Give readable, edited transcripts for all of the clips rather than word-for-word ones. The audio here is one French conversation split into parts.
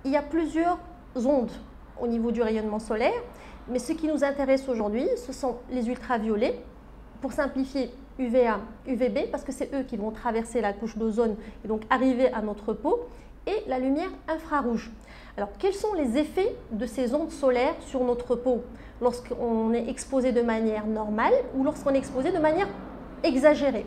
Il y a plusieurs ondes au niveau du rayonnement solaire, mais ce qui nous intéresse aujourd'hui, ce sont les ultraviolets. Pour simplifier, UVA, UVB, parce que c'est eux qui vont traverser la couche d'ozone et donc arriver à notre peau, et la lumière infrarouge. Alors, quels sont les effets de ces ondes solaires sur notre peau lorsqu'on est exposé de manière normale ou lorsqu'on est exposé de manière exagérée?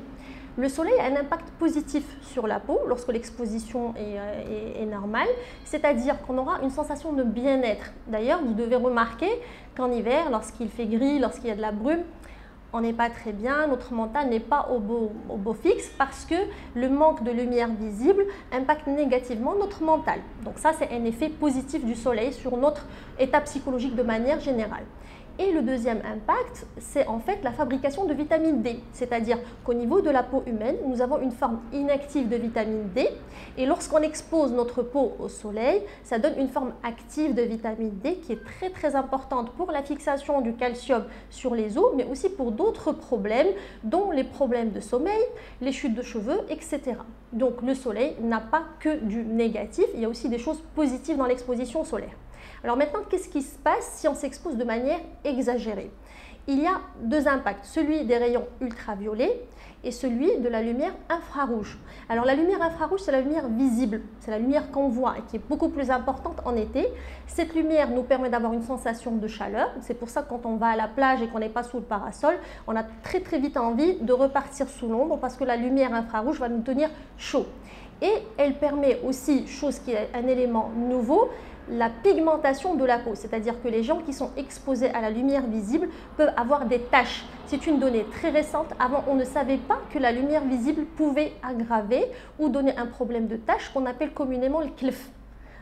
Le soleil a un impact positif sur la peau lorsque l'exposition est normale, c'est-à-dire qu'on aura une sensation de bien-être. D'ailleurs, vous devez remarquer qu'en hiver, lorsqu'il fait gris, lorsqu'il y a de la brume, on n'est pas très bien, notre mental n'est pas au beau fixe parce que le manque de lumière visible impacte négativement notre mental. Donc ça, c'est un effet positif du soleil sur notre état psychologique de manière générale. Et le deuxième impact, c'est en fait la fabrication de vitamine D. C'est-à-dire qu'au niveau de la peau humaine, nous avons une forme inactive de vitamine D. Et lorsqu'on expose notre peau au soleil, ça donne une forme active de vitamine D qui est très très importante pour la fixation du calcium sur les os, mais aussi pour d'autres problèmes, dont les problèmes de sommeil, les chutes de cheveux, etc. Donc le soleil n'a pas que du négatif, il y a aussi des choses positives dans l'exposition solaire. Alors maintenant, qu'est-ce qui se passe si on s'expose de manière exagérée? Il y a deux impacts, celui des rayons ultraviolets et celui de la lumière infrarouge. Alors la lumière infrarouge, c'est la lumière visible, c'est la lumière qu'on voit et qui est beaucoup plus importante en été. Cette lumière nous permet d'avoir une sensation de chaleur, c'est pour ça que quand on va à la plage et qu'on n'est pas sous le parasol, on a très très vite envie de repartir sous l'ombre parce que la lumière infrarouge va nous tenir chaud. Et elle permet aussi, chose qui est un élément nouveau, la pigmentation de la peau, c'est-à-dire que les gens qui sont exposés à la lumière visible peuvent avoir des taches. C'est une donnée très récente. Avant, on ne savait pas que la lumière visible pouvait aggraver ou donner un problème de taches qu'on appelle communément le klif.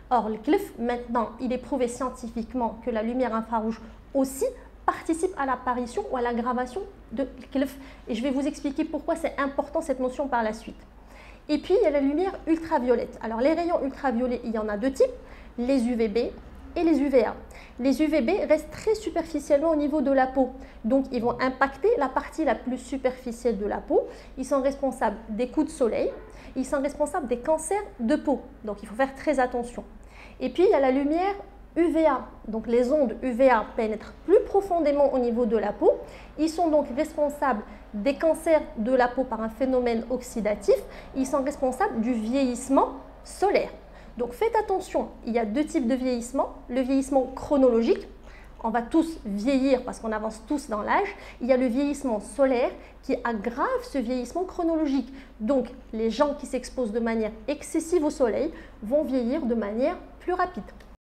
Or, le klif, maintenant, il est prouvé scientifiquement que la lumière infrarouge aussi participe à l'apparition ou à l'aggravation de klif. Et je vais vous expliquer pourquoi c'est important cette notion par la suite. Et puis, il y a la lumière ultraviolette. Alors, les rayons ultraviolets, il y en a deux types, les UVB et les UVA. Les UVB restent très superficiellement au niveau de la peau. Donc, ils vont impacter la partie la plus superficielle de la peau. Ils sont responsables des coups de soleil. Ils sont responsables des cancers de peau. Donc, il faut faire très attention. Et puis, il y a la lumière UVA. Donc, les ondes UVA pénètrent plus profondément au niveau de la peau. Ils sont donc responsables des cancers de la peau par un phénomène oxydatif. Ils sont responsables du vieillissement solaire. Donc faites attention, il y a deux types de vieillissement. Le vieillissement chronologique, on va tous vieillir parce qu'on avance tous dans l'âge. Il y a le vieillissement solaire qui aggrave ce vieillissement chronologique. Donc les gens qui s'exposent de manière excessive au soleil vont vieillir de manière plus rapide.